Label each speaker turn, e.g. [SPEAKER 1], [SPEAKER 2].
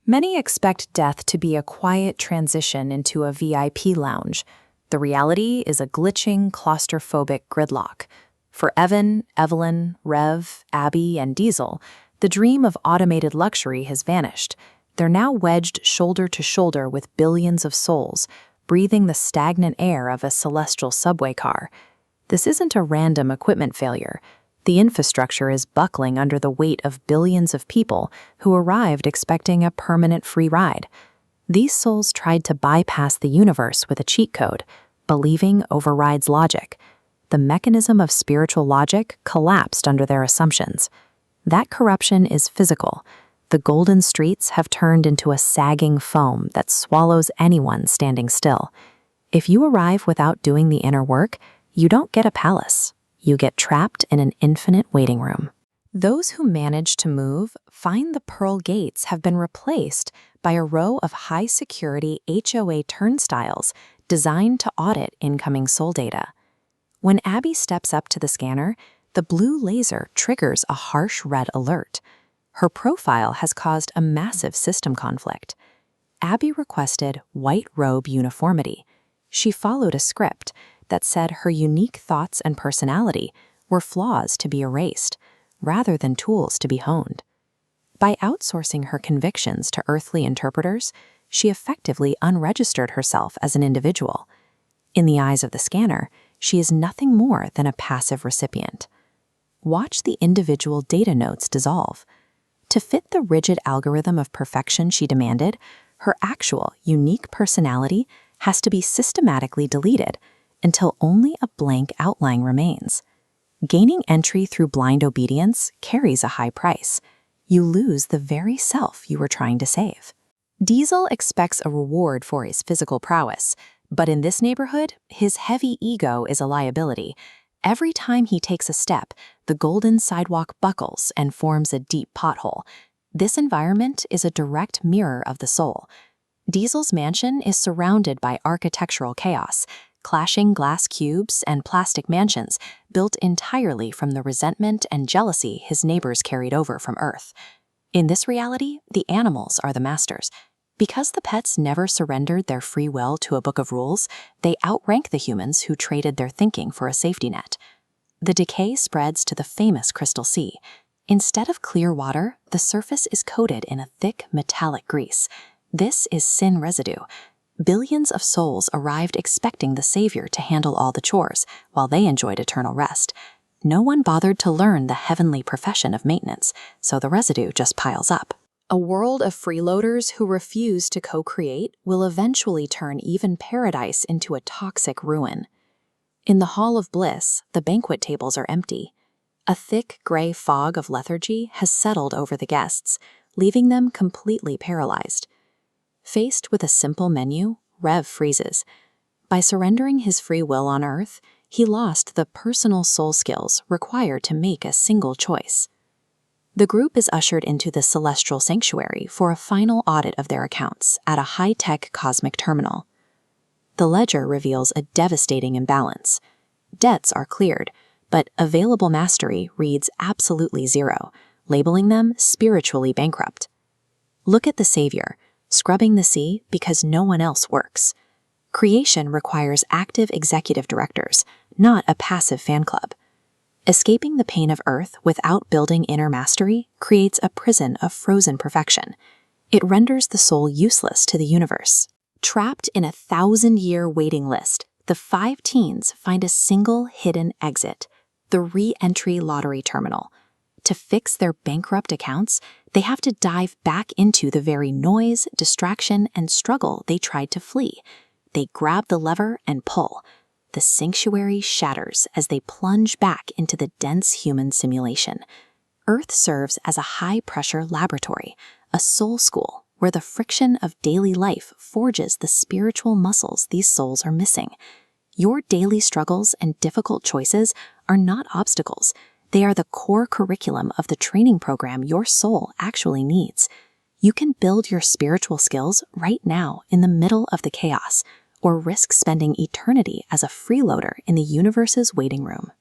[SPEAKER 1] Many expect death to be a quiet transition into a VIP lounge. The reality is a glitching, claustrophobic gridlock. For Evan, Evelyn, Rev, Abby, and Diesel, the dream of automated luxury has vanished. They're now wedged shoulder to shoulder with billions of souls, breathing the stagnant air of a celestial subway car. This isn't a random equipment failure. The infrastructure is buckling under the weight of billions of people who arrived expecting a permanent free ride. These souls tried to bypass the universe with a cheat code. Believing overrides logic. The mechanism of spiritual logic collapsed under their assumptions. That corruption is physical. The golden streets have turned into a sagging foam that swallows anyone standing still. If you arrive without doing the inner work, you don't get a palace. You get trapped in an infinite waiting room. Those who manage to move find the pearl gates have been replaced by a row of high-security HOA turnstiles designed to audit incoming soul data. When Abby steps up to the scanner, the blue laser triggers a harsh red alert. Her profile has caused a massive system conflict. Abby requested white robe uniformity. She followed a script that said her unique thoughts and personality were flaws to be erased, rather than tools to be honed. By outsourcing her convictions to earthly interpreters, she effectively unregistered herself as an individual. In the eyes of the scanner, she is nothing more than a passive recipient. Watch the individual data notes dissolve. To fit the rigid algorithm of perfection she demanded, her actual, unique personality has to be systematically deleted until only a blank outline remains. Gaining entry through blind obedience carries a high price. You lose the very self you were trying to save. Diesel expects a reward for his physical prowess, but in this neighborhood, his heavy ego is a liability. Every time he takes a step, the golden sidewalk buckles and forms a deep pothole. This environment is a direct mirror of the soul. Diesel's mansion is surrounded by architectural chaos, clashing glass cubes and plastic mansions built entirely from the resentment and jealousy his neighbors carried over from Earth. In this reality, the animals are the masters. Because the pets never surrendered their free will to a book of rules, they outrank the humans who traded their thinking for a safety net. The decay spreads to the famous Crystal Sea. Instead of clear water, the surface is coated in a thick metallic grease. This is sin residue. Billions of souls arrived expecting the Savior to handle all the chores, while they enjoyed eternal rest. No one bothered to learn the heavenly profession of maintenance, so the residue just piles up. A world of freeloaders who refuse to co-create will eventually turn even paradise into a toxic ruin. In the Hall of Bliss, the banquet tables are empty. A thick gray fog of lethargy has settled over the guests, leaving them completely paralyzed. Faced with a simple menu, Rev freezes. By surrendering his free will on Earth, he lost the personal soul skills required to make a single choice. The group is ushered into the celestial sanctuary for a final audit of their accounts at a high-tech cosmic terminal. The ledger reveals a devastating imbalance. Debts are cleared, but available mastery reads absolutely zero, labeling them spiritually bankrupt. Look at the Savior, scrubbing the sea because no one else works. Creation requires active executive directors, not a passive fan club. Escaping the pain of Earth without building inner mastery creates a prison of frozen perfection. It renders the soul useless to the universe. Trapped in a 1,000-year waiting list, the 5 teens find a single hidden exit, the re-entry lottery terminal. To fix their bankrupt accounts, they have to dive back into the very noise, distraction, and struggle they tried to flee. They grab the lever and pull. The sanctuary shatters as they plunge back into the dense human simulation. Earth serves as a high-pressure laboratory, a soul school where the friction of daily life forges the spiritual muscles these souls are missing. Your daily struggles and difficult choices are not obstacles. They are the core curriculum of the training program your soul actually needs. You can build your spiritual skills right now in the middle of the chaos, or risk spending eternity as a freeloader in the universe's waiting room.